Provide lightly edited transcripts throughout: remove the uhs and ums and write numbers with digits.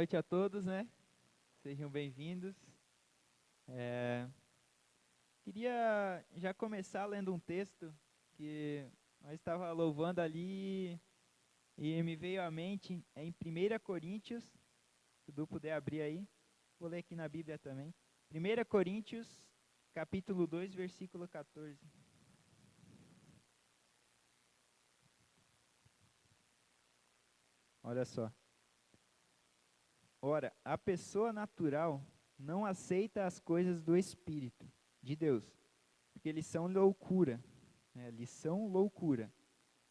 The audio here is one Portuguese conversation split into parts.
noite a todos, né? Sejam bem-vindos. Queria já começar lendo um texto que nós estava louvando ali e me veio à mente, é em 1 Coríntios, se tu puder abrir aí, vou ler aqui na Bíblia também. 1 Coríntios, capítulo 2, versículo 14. Olha só. Ora, a pessoa natural não aceita as coisas do Espírito de Deus, porque eles são loucura, né? Eles são loucura,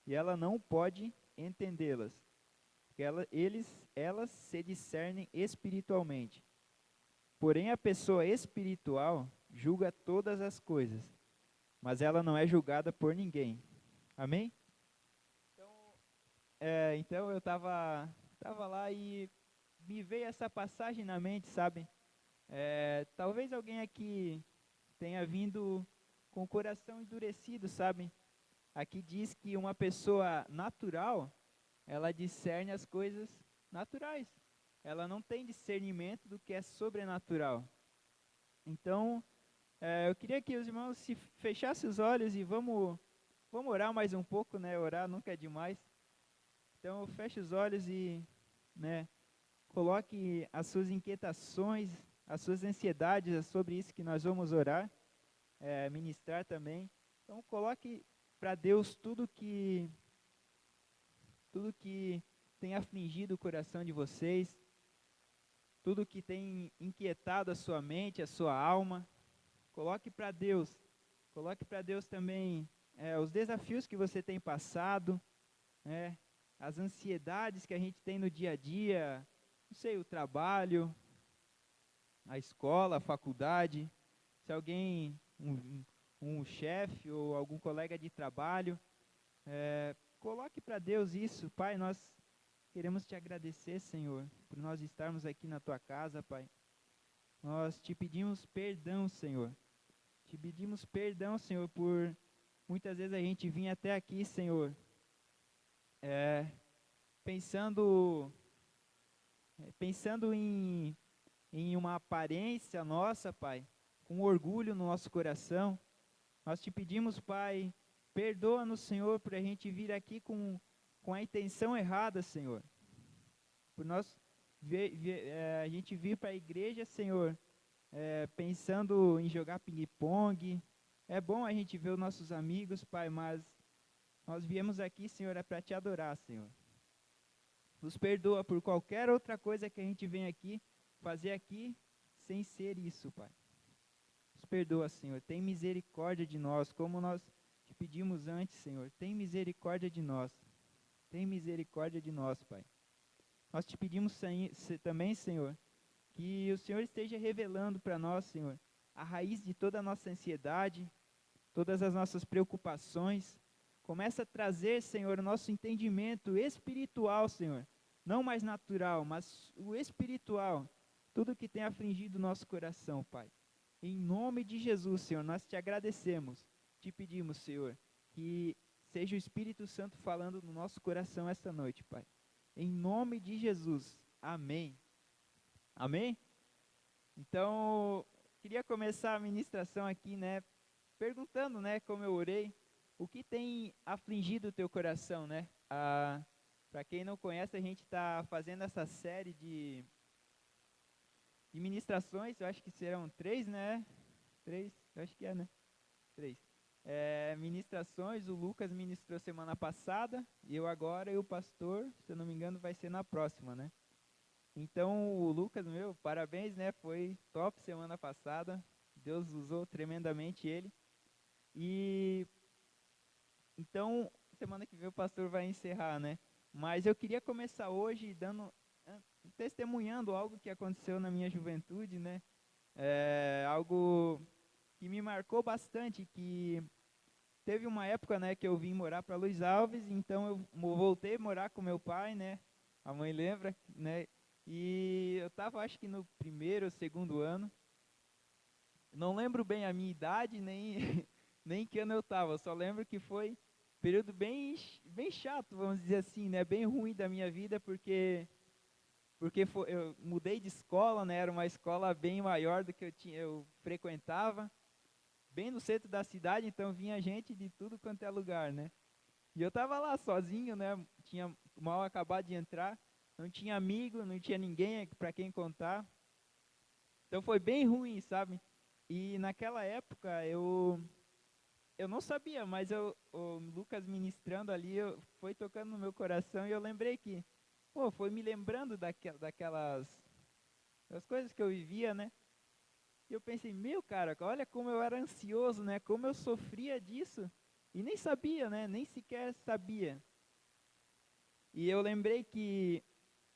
e ela não pode entendê-las, porque elas se discernem espiritualmente. Porém, a pessoa espiritual julga todas as coisas, mas ela não é julgada por ninguém. Amém? Então eu tava lá e me veio essa passagem na mente, sabe? Talvez alguém aqui tenha vindo com o coração endurecido, sabe? Aqui diz que uma pessoa natural, ela discerne as coisas naturais. Ela não tem discernimento do que é sobrenatural. Então, eu queria que os irmãos se fechassem os olhos e vamos orar mais um pouco, né? Orar nunca é demais. Então, feche os olhos e, né, coloque as suas inquietações, as suas ansiedades, é sobre isso que nós vamos orar, ministrar também. Então, coloque para Deus tudo que tem afligido o coração de vocês, tudo que tem inquietado a sua mente, a sua alma. Coloque para Deus também os desafios que você tem passado, as ansiedades que a gente tem no dia a dia, não sei, o trabalho, a escola, a faculdade, se alguém, um chefe ou algum colega de trabalho, coloque para Deus isso. Pai, nós queremos te agradecer, Senhor, por nós estarmos aqui na tua casa, Pai. Nós te pedimos perdão, Senhor. Te pedimos perdão, Senhor, por muitas vezes a gente vir até aqui, Senhor, pensando em uma aparência nossa, Pai, com orgulho no nosso coração. Nós te pedimos, Pai, perdoa-nos, Senhor, por a gente vir aqui com a intenção errada, Senhor. Por nós a gente vir para a igreja, Senhor, pensando em jogar ping-pong. É bom a gente ver os nossos amigos, Pai, mas nós viemos aqui, Senhor, para te adorar, Senhor. Nos perdoa por qualquer outra coisa que a gente vem aqui fazer aqui, sem ser isso, Pai. Nos perdoa, Senhor. Tem misericórdia de nós, como nós te pedimos antes, Senhor. Tem misericórdia de nós. Tem misericórdia de nós, Pai. Nós te pedimos também, Senhor, que o Senhor esteja revelando para nós, Senhor, a raiz de toda a nossa ansiedade, todas as nossas preocupações. Começa a trazer, Senhor, o nosso entendimento espiritual, Senhor. Não mais natural, mas o espiritual. Tudo que tem afligido o nosso coração, Pai. Em nome de Jesus, Senhor, nós te agradecemos. Te pedimos, Senhor, que seja o Espírito Santo falando no nosso coração esta noite, Pai. Em nome de Jesus. Amém. Amém? Então, queria começar a ministração aqui, né, perguntando, né, como eu orei, o que tem afligido o teu coração, né? Para quem não conhece, a gente está fazendo essa série de ministrações, eu acho que serão 3, né? 3, eu acho que né? 3. Ministrações, o Lucas ministrou semana passada, e eu agora, e o pastor, se eu não me engano, vai ser na próxima, né? Então, o Lucas, parabéns, né? Foi top semana passada. Deus usou tremendamente ele. E então, semana que vem o pastor vai encerrar, né? Mas eu queria começar hoje testemunhando algo que aconteceu na minha juventude, né? Algo que me marcou bastante, que teve uma época, né, que eu vim morar para Luiz Alves, então eu voltei a morar com meu pai, né? A mãe lembra, né? E eu estava, acho que no primeiro ou segundo ano. Não lembro bem a minha idade, nem, nem que ano eu estava. Só lembro que foi um período bem chato, vamos dizer assim, né? Bem ruim da minha vida, porque porque eu mudei de escola, né? Era uma escola bem maior do que eu frequentava, bem no centro da cidade, então vinha gente de tudo quanto é lugar, né? E eu tava lá sozinho, né? Tinha mal acabado de entrar, não tinha amigo, não tinha ninguém para quem contar. Então foi bem ruim, sabe? E naquela época eu não sabia, mas o Lucas ministrando ali, foi tocando no meu coração e eu lembrei que, pô, foi me lembrando daquelas das coisas que eu vivia, né? E eu pensei, meu cara, olha como eu era ansioso, né? Como eu sofria disso e nem sabia, né? Nem sequer sabia. E eu lembrei que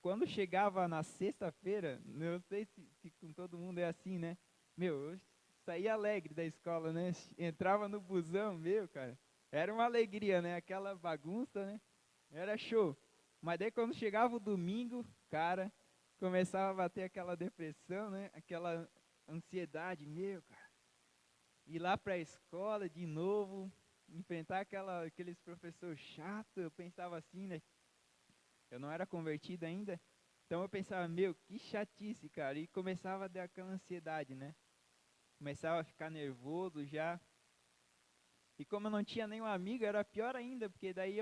quando chegava na sexta-feira, não sei se com todo mundo é assim, né? Meu, eu saía alegre da escola, né? Entrava no busão, meu, cara. Era uma alegria, né? Aquela bagunça, né? Era show. Mas daí quando chegava o domingo, cara, começava a bater aquela depressão, né? Aquela ansiedade, meu, cara. Ir lá pra escola de novo, enfrentar aqueles professores chatos, eu pensava assim, né? Eu não era convertido ainda, então eu pensava, meu, que chatice, cara, e começava a dar aquela ansiedade, né? Começava a ficar nervoso já, e como eu não tinha nenhum amigo, era pior ainda, porque daí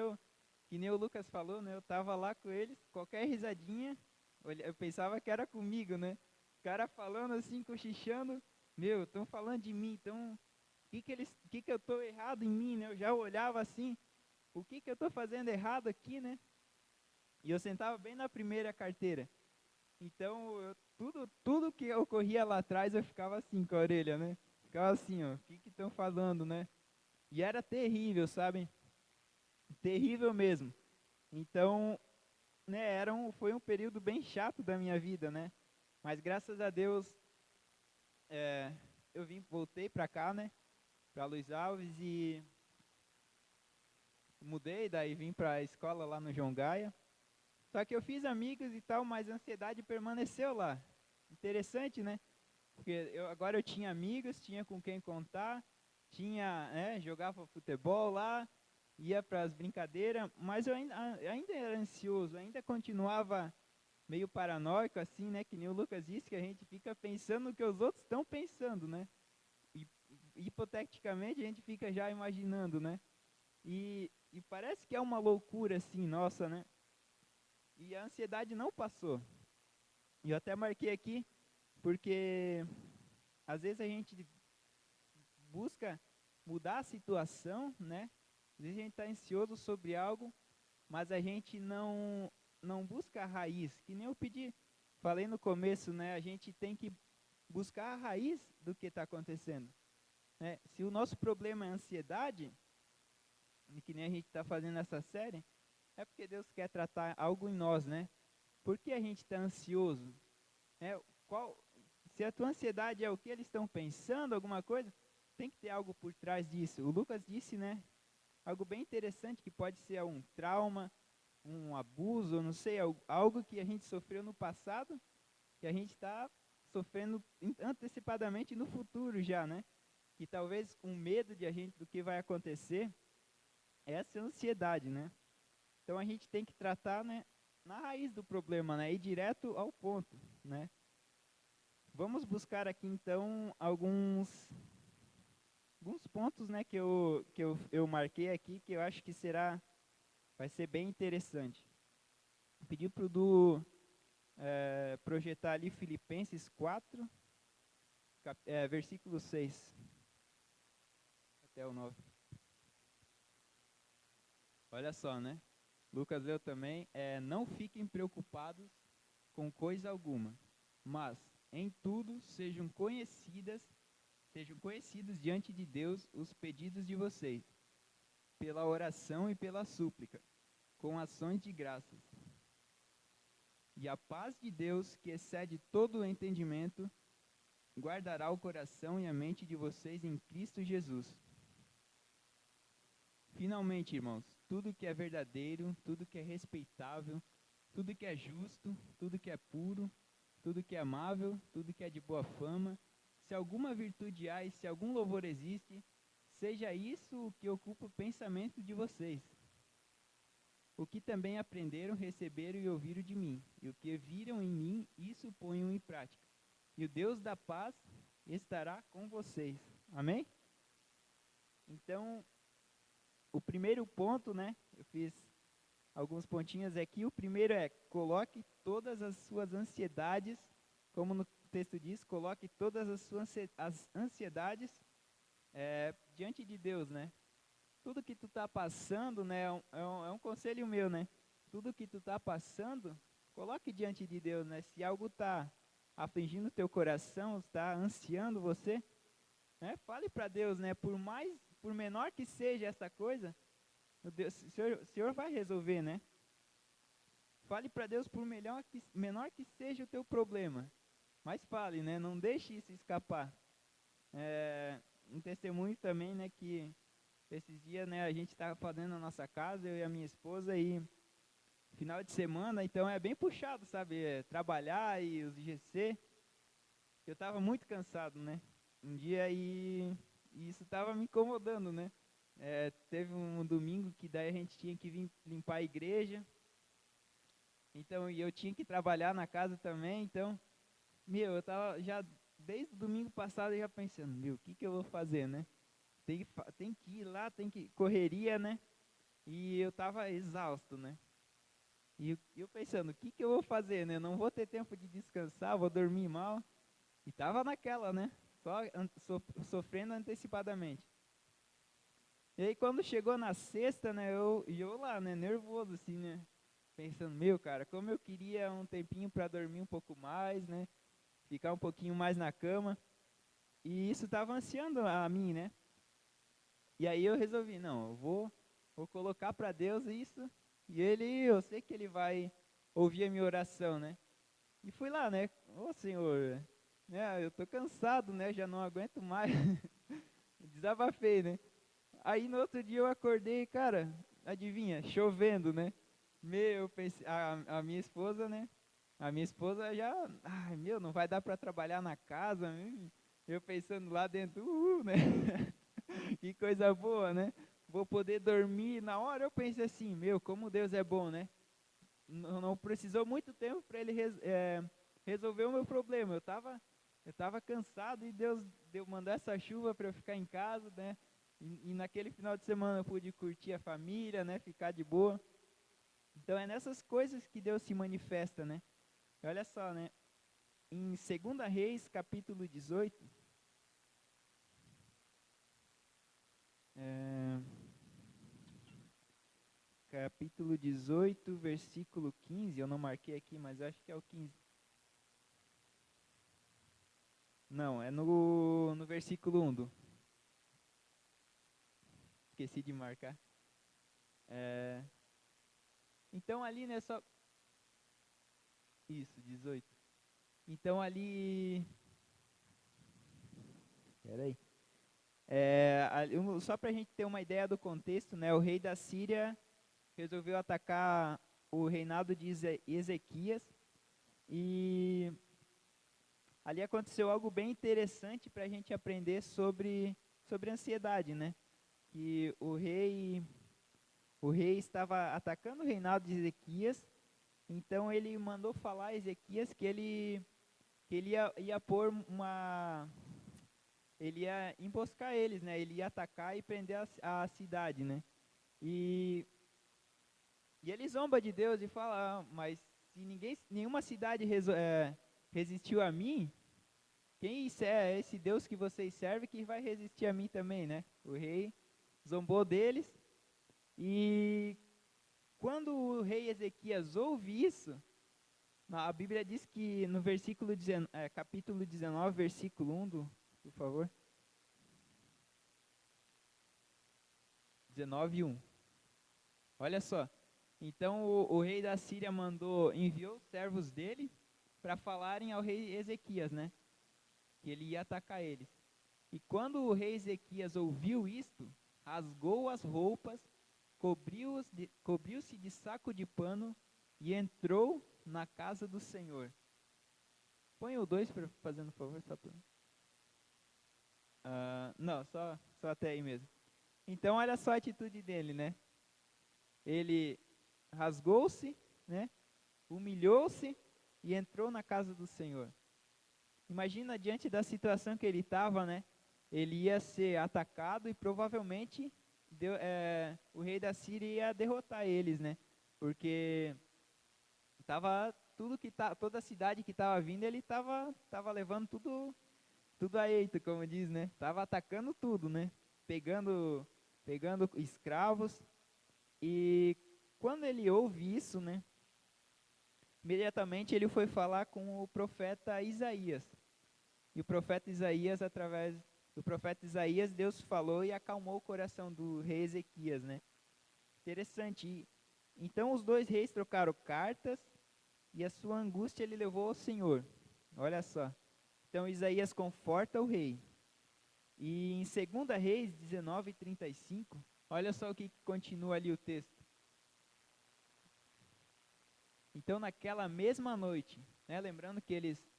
que nem o Lucas falou, né, eu tava lá com eles, qualquer risadinha, eu pensava que era comigo, né? O cara falando assim, cochichando, meu, estão falando de mim, então, que eu tô errado em mim, né? Eu já olhava assim, o que eu tô fazendo errado aqui, né? E eu sentava bem na primeira carteira. Então, tudo que ocorria lá atrás, eu ficava assim com a orelha, né? Ficava assim, ó, o que estão falando, né? E era terrível, sabe? Terrível mesmo. Então, né, foi um período bem chato da minha vida, né? Mas graças a Deus, é, voltei pra cá, né? Pra Luiz Alves e mudei, daí vim pra escola lá no João Gaia. Só que eu fiz amigos e tal, mas a ansiedade permaneceu lá. Interessante, né? Porque agora eu tinha amigos, tinha com quem contar, tinha, né, jogava futebol lá, ia para as brincadeiras, mas eu ainda era ansioso, ainda continuava meio paranoico assim, né? Que nem o Lucas disse, que a gente fica pensando no que os outros estão pensando, né? E hipoteticamente a gente fica já imaginando, né? E parece que é uma loucura assim, nossa, né? E a ansiedade não passou. E eu até marquei aqui, porque às vezes a gente busca mudar a situação, né? Às vezes a gente está ansioso sobre algo, mas a gente não busca a raiz. Que nem eu falei no começo, né? A gente tem que buscar a raiz do que está acontecendo. Né? Se o nosso problema é ansiedade, que nem a gente está fazendo essa série, é porque Deus quer tratar algo em nós, né? Por que a gente está ansioso? É, se a tua ansiedade é o que eles estão pensando, alguma coisa, tem que ter algo por trás disso. O Lucas disse, né, algo bem interessante, que pode ser um trauma, um abuso, não sei, algo que a gente sofreu no passado, que a gente está sofrendo antecipadamente no futuro já, né? Que talvez um medo de a gente do que vai acontecer, essa é a ansiedade, né? Então a gente tem que tratar, né, na raiz do problema, né, ir direto ao ponto, né? Vamos buscar aqui então alguns pontos, né, que eu marquei aqui, que eu acho que vai ser bem interessante. Pedi para o Du projetar ali Filipenses 4, versículo 6 até o 9. Olha só, né? Lucas leu também, não fiquem preocupados com coisa alguma, mas em tudo sejam conhecidos diante de Deus os pedidos de vocês, pela oração e pela súplica, com ações de graças. E a paz de Deus, que excede todo o entendimento, guardará o coração e a mente de vocês em Cristo Jesus. Finalmente, irmãos, tudo que é verdadeiro, tudo que é respeitável, tudo que é justo, tudo que é puro, tudo que é amável, tudo que é de boa fama, se alguma virtude há e se algum louvor existe, seja isso o que ocupa o pensamento de vocês. o que também aprenderam, receberam e ouviram de mim, e o que viram em mim, isso ponham em prática. E o Deus da paz estará com vocês. Amém? Então, o primeiro ponto, né? Eu fiz alguns pontinhos aqui. O primeiro é: coloque todas as suas ansiedades, como no texto diz, coloque todas as suas ansiedades diante de Deus, né? Tudo que tu tá passando, né? É um conselho meu, né? Tudo que tu tá passando, coloque diante de Deus, né? Se algo tá afligindo o teu coração, está ansiando você, né? Fale para Deus, né? Por menor que seja essa coisa, o Senhor vai resolver, né? Fale para Deus por menor que seja o teu problema, mas fale, né? Não deixe isso escapar. Um testemunho também, né? Que esses dias, né? A gente estava fazendo na nossa casa, eu e a minha esposa, e final de semana, então é bem puxado, sabe? Trabalhar e os GC. Eu estava muito cansado, né? Um dia e isso estava me incomodando, né? Teve um domingo que daí a gente tinha que vir limpar a igreja. Então, e eu tinha que trabalhar na casa também, então, eu tava já desde o domingo passado já pensando, o que eu vou fazer, né? Tem que ir lá, tem que correria, né? E eu tava exausto, né? E eu pensando, o que eu vou fazer, né? Não vou ter tempo de descansar, vou dormir mal. E tava naquela, né? Só sofrendo antecipadamente. E aí quando chegou na sexta, né? Eu lá, né? Nervoso assim, né? Pensando, cara, como eu queria um tempinho para dormir um pouco mais, né? Ficar um pouquinho mais na cama. E isso estava ansiando a mim, né? E aí eu resolvi, não, eu vou colocar para Deus isso. E eu sei que ele vai ouvir a minha oração, né? E fui lá, né? Ô Senhor, né? Eu tô cansado, né? Já não aguento mais. Desabafei, né? Aí no outro dia eu acordei, cara, adivinha, chovendo, né? Eu pensei, a minha esposa, né? A minha esposa já, ai não vai dar para trabalhar na casa, eu pensando lá dentro, né? Que coisa boa, né? Vou poder dormir. Na hora eu pensei assim, como Deus é bom, né? Não precisou muito tempo para ele resolver o meu problema. Eu tava cansado e Deus mandou essa chuva para eu ficar em casa, né? E naquele final de semana eu pude curtir a família, né? Ficar de boa. Então é nessas coisas que Deus se manifesta, né? E olha só, né? Em 2 Reis, capítulo 18, capítulo 18, versículo 15, eu não marquei aqui, mas acho que é o 15. Não, é no versículo 1 esqueci de marcar. Então ali, né, só... Isso, 18. Então ali... Peraí. Só para a gente ter uma ideia do contexto, né, o rei da Síria resolveu atacar o reinado de Ezequias e ali aconteceu algo bem interessante para a gente aprender sobre ansiedade, né? Que o rei estava atacando o reinado de Ezequias, então ele mandou falar a Ezequias que ele ia pôr ele ia emboscar eles, né? Ele ia atacar e prender a cidade, né? E ele zomba de Deus e fala, mas se nenhuma cidade resistiu a mim, quem é esse Deus que vocês servem que vai resistir a mim também, né? O rei zombou deles e quando o rei Ezequias ouve isso, a Bíblia diz que no capítulo 19, versículo 1, por favor. 19, 1. Olha só. Então o rei da Síria enviou os servos dele para falarem ao rei Ezequias, né? Que ele ia atacar eles. E quando o rei Ezequias ouviu isto, rasgou as roupas, cobriu-se de saco de pano e entrou na casa do Senhor. Põe o 2 para fazendo favor, só para... não, só até aí mesmo. Então olha só a atitude dele, né? Ele rasgou-se, né? Humilhou-se e entrou na casa do Senhor. Imagina diante da situação que ele estava, né? Ele ia ser atacado e provavelmente o rei da Síria ia derrotar eles, né? Porque tava toda a cidade que estava vindo, ele tava levando tudo a eito, como diz, né? Tava atacando tudo, né? Pegando escravos. E quando ele ouve isso, né? Imediatamente ele foi falar com o profeta Isaías. E o profeta Isaías, através do profeta Isaías, Deus falou e acalmou o coração do rei Ezequias, né? Interessante. Então os dois reis trocaram cartas e a sua angústia ele levou ao Senhor. Olha só. Então Isaías conforta o rei. E em 2 Reis 19:35, olha só o que continua ali o texto. Então naquela mesma noite, né, lembrando que eles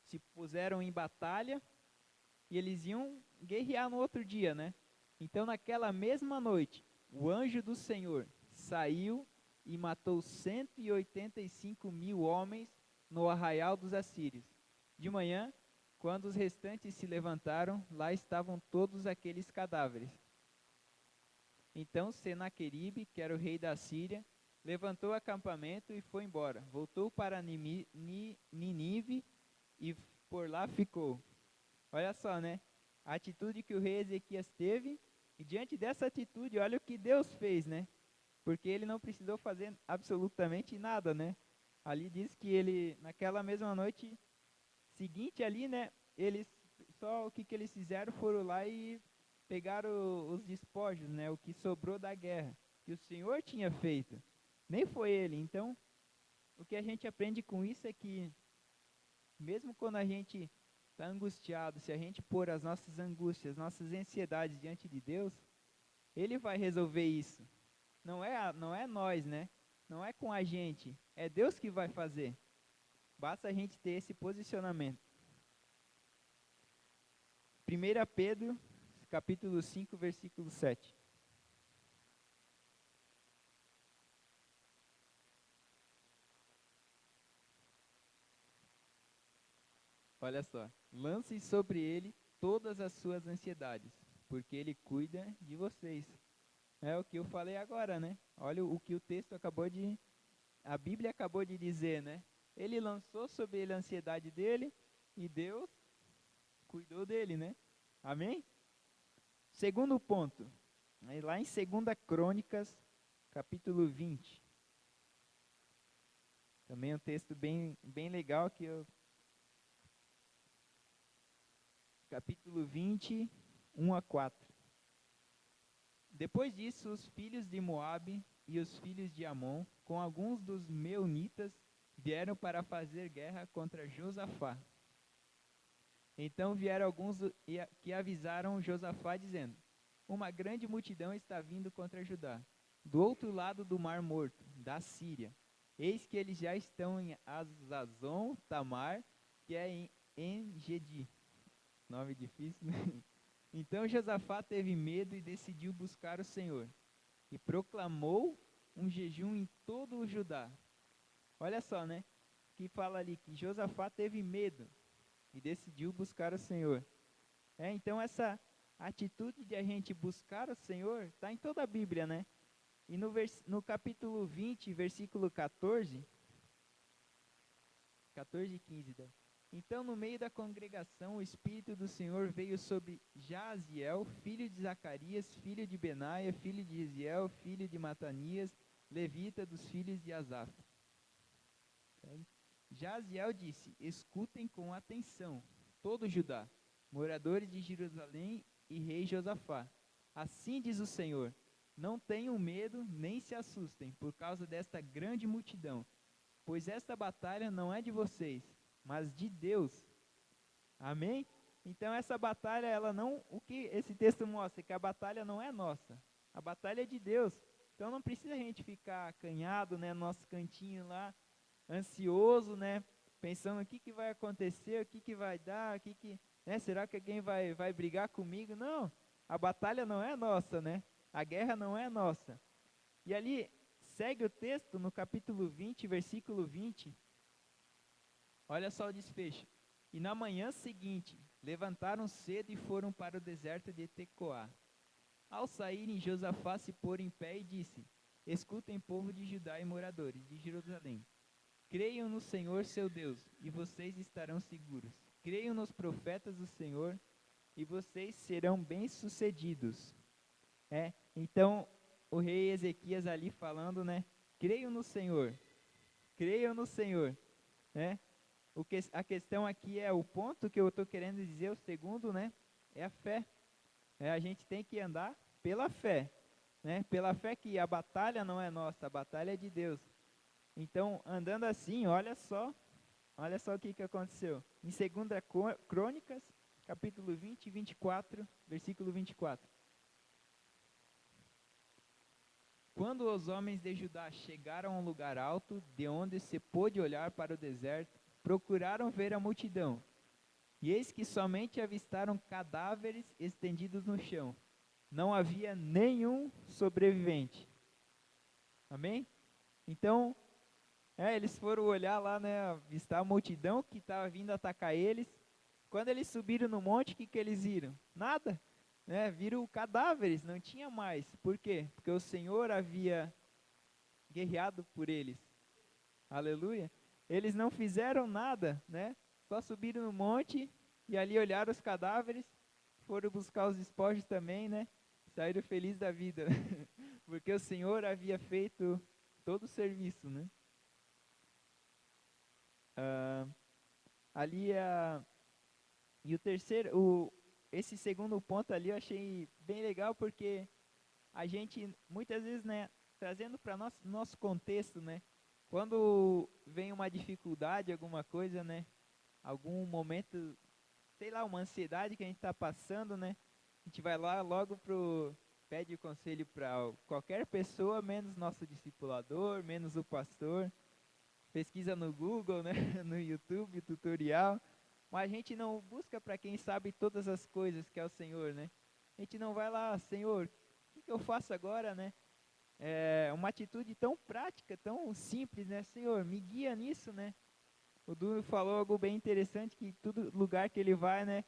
se puseram em batalha e eles iam guerrear no outro dia, né? Então naquela mesma noite, o anjo do Senhor saiu e matou 185.000 homens no arraial dos assírios. De manhã, quando os restantes se levantaram, lá estavam todos aqueles cadáveres. Então Senaqueribe, que era o rei da Síria, levantou o acampamento e foi embora. Voltou para Nínive e por lá ficou. Olha só, né? A atitude que o rei Ezequias teve, e diante dessa atitude, olha o que Deus fez, né? Porque ele não precisou fazer absolutamente nada, né? Ali diz que ele, naquela mesma noite seguinte ali, né? Só o que eles fizeram foram lá e pegaram os despojos, né? O que sobrou da guerra, que o Senhor tinha feito. Nem foi ele. Então, o que a gente aprende com isso é que, mesmo quando a gente está angustiado, se a gente pôr as nossas angústias, nossas ansiedades diante de Deus, Ele vai resolver isso. Não é nós, né? Não é com a gente. É Deus que vai fazer. Basta a gente ter esse posicionamento. 1 Pedro, capítulo 5, versículo 7. Olha só. Lancem sobre ele todas as suas ansiedades, porque ele cuida de vocês. É o que eu falei agora, né? Olha o que o texto a Bíblia acabou de dizer, né? Ele lançou sobre ele a ansiedade dele e Deus cuidou dele, né? Amém? Segundo ponto, lá em 2 Crônicas, capítulo 20. Também um texto bem legal que eu... Capítulo 20, 1-4. Depois disso, os filhos de Moabe e os filhos de Amon, com alguns dos meunitas, vieram para fazer guerra contra Josafá. Então vieram alguns que avisaram Josafá, dizendo: uma grande multidão está vindo contra Judá, do outro lado do Mar Morto, da Síria. Eis que eles já estão em Azazon Tamar, que é em En-Gedi. Nome difícil, né? Então Josafá teve medo e decidiu buscar o Senhor. E proclamou um jejum em todo o Judá. Olha só, né? Que fala ali que Josafá teve medo e decidiu buscar o Senhor. Então essa atitude de a gente buscar o Senhor está em toda a Bíblia, né? E no capítulo 20, versículo 14 e 15, né? Então, no meio da congregação, o Espírito do Senhor veio sobre Jaziel, filho de Zacarias, filho de Benaia, filho de Isiel, filho de Matanias, levita dos filhos de Asaf. Jaziel disse: escutem com atenção, todo Judá, moradores de Jerusalém e rei Josafá. Assim diz o Senhor: não tenham medo nem se assustem por causa desta grande multidão, pois esta batalha não é de vocês, mas de Deus. Amém? Então essa batalha, ela não, o que esse texto mostra é que a batalha não é nossa, a batalha é de Deus. Então não precisa a gente ficar acanhado, né, no nosso cantinho lá, ansioso, né, pensando o que vai acontecer, o que vai dar, né, será que alguém vai brigar comigo? Não, a batalha não é nossa, né, a guerra não é nossa. E ali, segue o texto no capítulo 20, versículo 20. Olha só o desfecho. E na manhã seguinte, levantaram cedo e foram para o deserto de Tecoá. Ao saírem, Josafá se pôs em pé e disse: Escutem, povo de Judá e moradores de Jerusalém. Creiam no Senhor seu Deus, e vocês estarão seguros. Creiam nos profetas do Senhor, e vocês serão bem-sucedidos. Então, o rei Ezequias ali falando, né? Creiam no Senhor. Creiam no Senhor, né? A questão aqui é o ponto que eu estou querendo dizer, o segundo, né? É a fé. A gente tem que andar pela fé, né? Pela fé que a batalha não é nossa, a batalha é de Deus. Então, andando assim, olha só o que aconteceu. Em 2 Crônicas, capítulo 20 e 24, versículo 24. Quando os homens de Judá chegaram a um lugar alto, de onde se pôde olhar para o deserto, procuraram ver a multidão. E eis que somente avistaram cadáveres estendidos no chão. Não havia nenhum sobrevivente. Amém? Então, eles foram olhar lá, né, avistar a multidão que estava vindo atacar eles. Quando eles subiram no monte, o que eles viram? Nada. Viram cadáveres, não tinha mais. Por quê? Porque o Senhor havia guerreado por eles. Aleluia. Eles não fizeram nada, né? Só subiram no monte e ali olharam os cadáveres, foram buscar os despojos também, né? Saíram felizes da vida, porque o Senhor havia feito todo o serviço, né? E o terceiro, esse segundo ponto ali eu achei bem legal, porque a gente, muitas vezes, né, trazendo para nosso contexto, né, quando vem uma dificuldade, alguma coisa, né, algum momento, sei lá, uma ansiedade que a gente está passando, né, a gente vai lá logo pede o conselho para qualquer pessoa, menos nosso discipulador, menos o pastor, pesquisa no Google, né, no YouTube, tutorial, mas a gente não busca para quem sabe todas as coisas, que é o Senhor, né, a gente não vai lá, Senhor, o que eu faço agora, né? Uma atitude tão prática, tão simples, né? Senhor, me guia nisso, né? O Du falou algo bem interessante, que todo lugar que ele vai, né?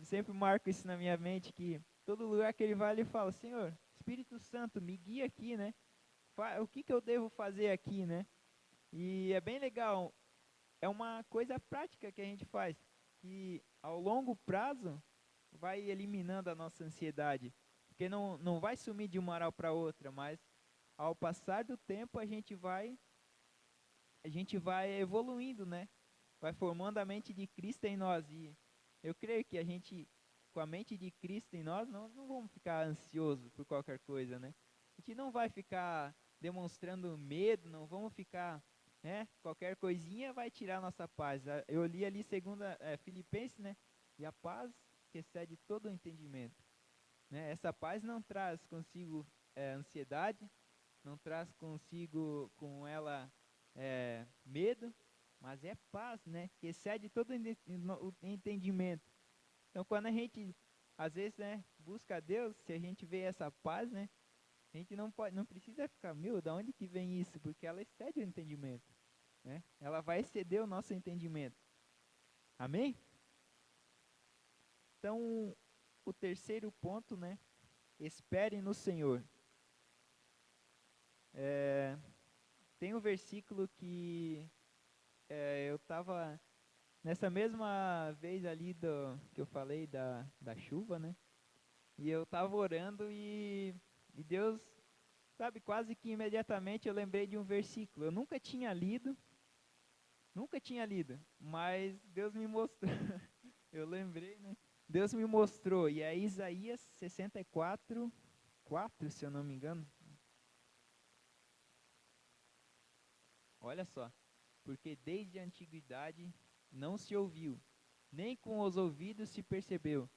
Sempre marco isso na minha mente, que todo lugar que ele vai, ele fala, Senhor, Espírito Santo, me guia aqui, né? O que eu devo fazer aqui, né? E é bem legal, é uma coisa prática que a gente faz, que ao longo prazo vai eliminando a nossa ansiedade. Porque não vai sumir de uma hora para outra, mas ao passar do tempo a gente vai evoluindo, né? Vai formando a mente de Cristo em nós. E eu creio que a gente, com a mente de Cristo em nós, não vamos ficar ansioso por qualquer coisa, né? A gente não vai ficar demonstrando medo, não vamos ficar, né? Qualquer coisinha vai tirar nossa paz. Eu li ali Filipenses, né? E a paz que excede todo o entendimento. Né? Essa paz não traz consigo ansiedade, não traz consigo com ela medo, mas é paz, né? Que excede todo o entendimento. Então, quando a gente, às vezes, né, busca a Deus, se a gente vê essa paz, né, a gente não precisa ficar, da onde que vem isso? Porque ela excede o entendimento, né? Ela vai exceder o nosso entendimento. Amém? Então, o terceiro ponto, né? Espere no Senhor. Tem um versículo que eu estava, nessa mesma vez ali que eu falei da chuva, né? E eu estava orando e Deus, sabe, quase que imediatamente eu lembrei de um versículo. Eu nunca tinha lido, mas Deus me mostrou. Eu lembrei, né? Deus me mostrou, e é Isaías 64, 4, se eu não me engano. Olha só, porque desde a antiguidade não se ouviu, nem com os ouvidos se percebeu,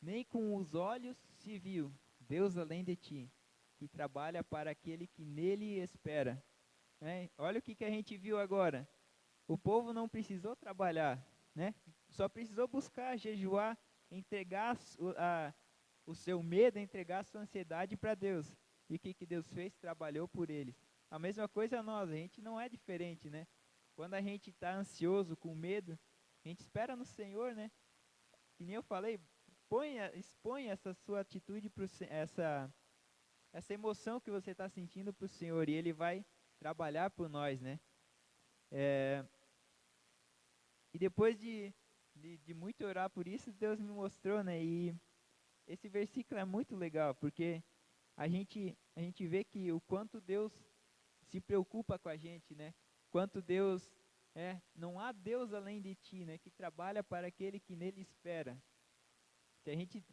nem com os olhos se viu, Deus além de ti, que trabalha para aquele que nele espera. Olha o que a gente viu agora. O povo não precisou trabalhar, né? Só precisou buscar, jejuar, entregar o seu medo, entregar a sua ansiedade para Deus. E o que Deus fez? Trabalhou por eles. a mesma coisa a nós, a gente não é diferente, né? Quando a gente está ansioso, com medo, a gente espera no Senhor, né? Que nem eu falei, expõe essa sua atitude, essa emoção que você está sentindo para o Senhor, e Ele vai trabalhar por nós, né? É, e depois de muito orar por isso, Deus me mostrou, né? E esse versículo é muito legal, porque a gente vê que o quanto Deus se preocupa com a gente, né? Quanto Deus não há Deus além de ti, né? Que trabalha para aquele que nele espera. Se a gente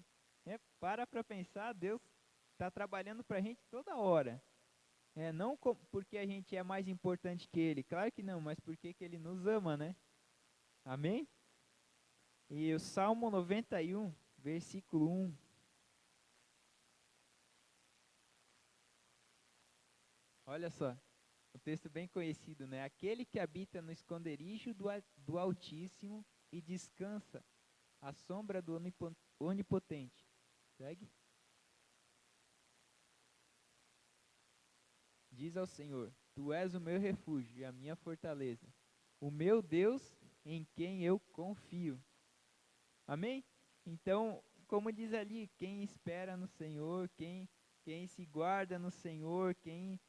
para pensar, Deus está trabalhando para a gente toda hora. Não porque a gente é mais importante que Ele, claro que não, mas porque que Ele nos ama, né? Amém? E o Salmo 91, versículo 1. Olha só, um texto bem conhecido, né? Aquele que habita no esconderijo do Altíssimo e descansa à sombra do Onipotente. Segue? Diz ao Senhor: Tu és o meu refúgio e a minha fortaleza, o meu Deus em quem eu confio. Amém? Então, como diz ali, quem espera no Senhor, quem se guarda no Senhor, quem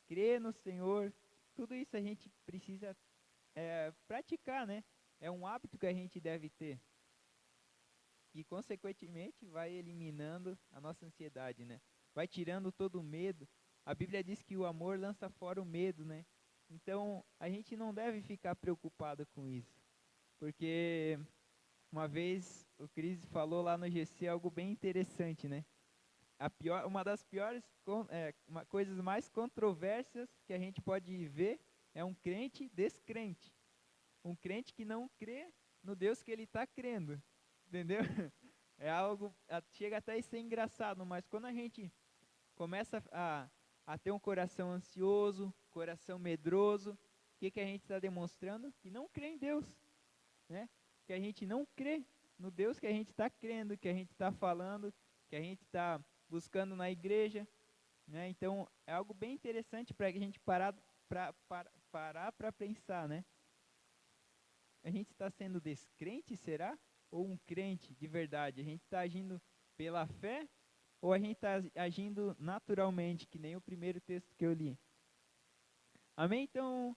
crê no Senhor, tudo isso a gente precisa praticar, né? É um hábito que a gente deve ter. E, consequentemente, vai eliminando a nossa ansiedade, né? Vai tirando todo o medo. A Bíblia diz que o amor lança fora o medo, né? Então, a gente não deve ficar preocupado com isso. Porque uma vez o Cris falou lá no GC algo bem interessante, né? Uma das piores coisas mais controversas que a gente pode ver é um crente descrente. Um crente que não crê no Deus que ele está crendo. Entendeu? É algo, chega até a ser engraçado, mas quando a gente começa a ter um coração ansioso, coração medroso, o que a gente está demonstrando? Que não crê em Deus, né? Que a gente não crê no Deus que a gente está crendo, que a gente está falando, que a gente está buscando na igreja, né? Então, é algo bem interessante para a gente parar para pensar, né? A gente está sendo descrente, será? Ou um crente de verdade? A gente está agindo pela fé ou a gente está agindo naturalmente, que nem o primeiro texto que eu li? Amém? Então,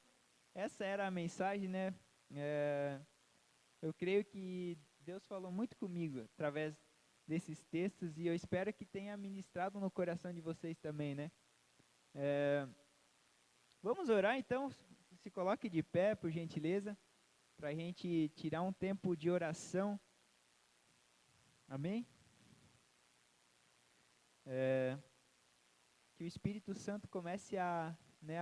essa era a mensagem, né? Eu creio que Deus falou muito comigo através desses textos e eu espero que tenha ministrado no coração de vocês também, né? Vamos orar então, se coloque de pé, por gentileza, para a gente tirar um tempo de oração. Amém? Que o Espírito Santo comece a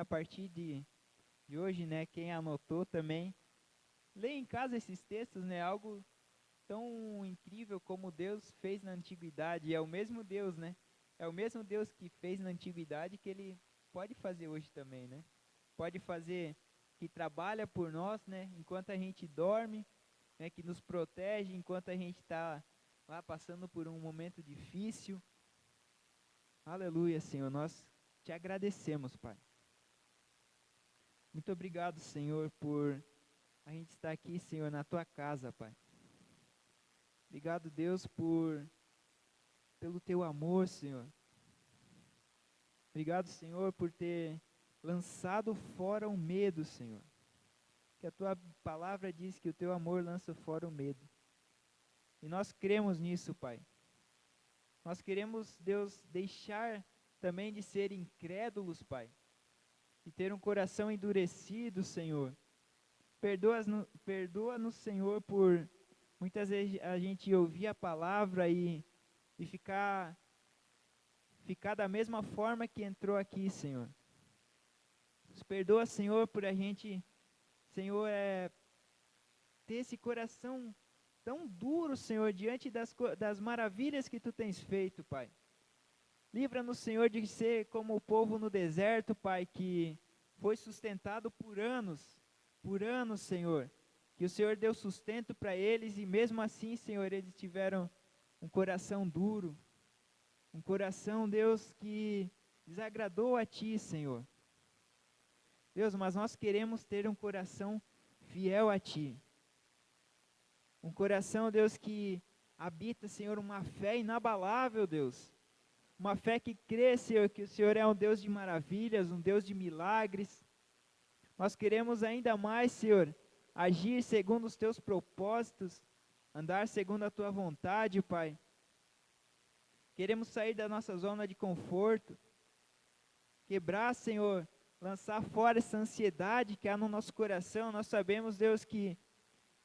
partir de hoje, né? Quem anotou também, leia em casa esses textos, né? Algo tão incrível como Deus fez na antiguidade. É o mesmo Deus, né? É o mesmo Deus que fez na antiguidade que Ele pode fazer hoje também, né? Pode fazer, que trabalha por nós, né? Enquanto a gente dorme, né? Que nos protege enquanto a gente está lá passando por um momento difícil. Aleluia, Senhor. Nós te agradecemos, Pai. Muito obrigado, Senhor, por a gente estar aqui, Senhor, na tua casa, Pai. Obrigado, Deus, pelo teu amor, Senhor. Obrigado, Senhor, por ter lançado fora o medo, Senhor. Que a tua palavra diz que o teu amor lança fora o medo. E nós cremos nisso, Pai. Nós queremos, Deus, deixar também de ser incrédulos, Pai. E ter um coração endurecido, Senhor. Perdoa-nos, Senhor, por muitas vezes a gente ouvir a palavra e ficar da mesma forma que entrou aqui, Senhor. Nos perdoa, Senhor, por a gente, Senhor, ter esse coração tão duro, Senhor, diante das maravilhas que Tu tens feito, Pai. Livra-nos, Senhor, de ser como o povo no deserto, Pai, que foi sustentado por anos, Senhor. Que o Senhor deu sustento para eles e mesmo assim, Senhor, eles tiveram um coração duro. Um coração, Deus, que desagradou a Ti, Senhor. Deus, mas nós queremos ter um coração fiel a Ti. Um coração, Deus, que habita, Senhor, uma fé inabalável, Deus. Uma fé que crê, Senhor, que o Senhor é um Deus de maravilhas, um Deus de milagres. Nós queremos ainda mais, Senhor, agir segundo os Teus propósitos, andar segundo a Tua vontade, Pai. Queremos sair da nossa zona de conforto, quebrar, Senhor, lançar fora essa ansiedade que há no nosso coração. Nós sabemos, Deus, que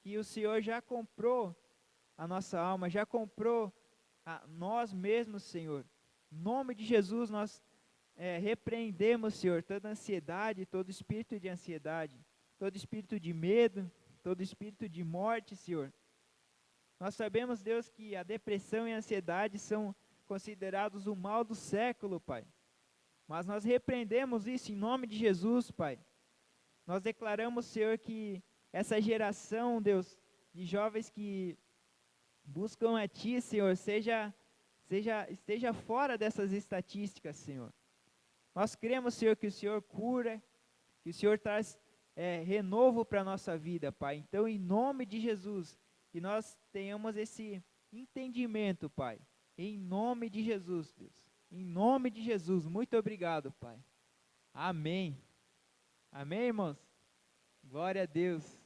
o Senhor já comprou a nossa alma, já comprou a nós mesmos, Senhor. Em nome de Jesus, nós repreendemos, Senhor, toda ansiedade, todo espírito de ansiedade, todo espírito de medo, todo espírito de morte, Senhor. Nós sabemos, Deus, que a depressão e a ansiedade são considerados o mal do século, Pai. Mas nós repreendemos isso em nome de Jesus, Pai. Nós declaramos, Senhor, que essa geração, Deus, de jovens que buscam a Ti, Senhor, esteja fora dessas estatísticas, Senhor. Nós cremos, Senhor, que o Senhor cura, que o Senhor traz renovo para a nossa vida, Pai. Então, em nome de Jesus, que nós tenhamos esse entendimento, Pai. Em nome de Jesus, Deus. Em nome de Jesus, muito obrigado, Pai. Amém. Amém, irmãos? Glória a Deus.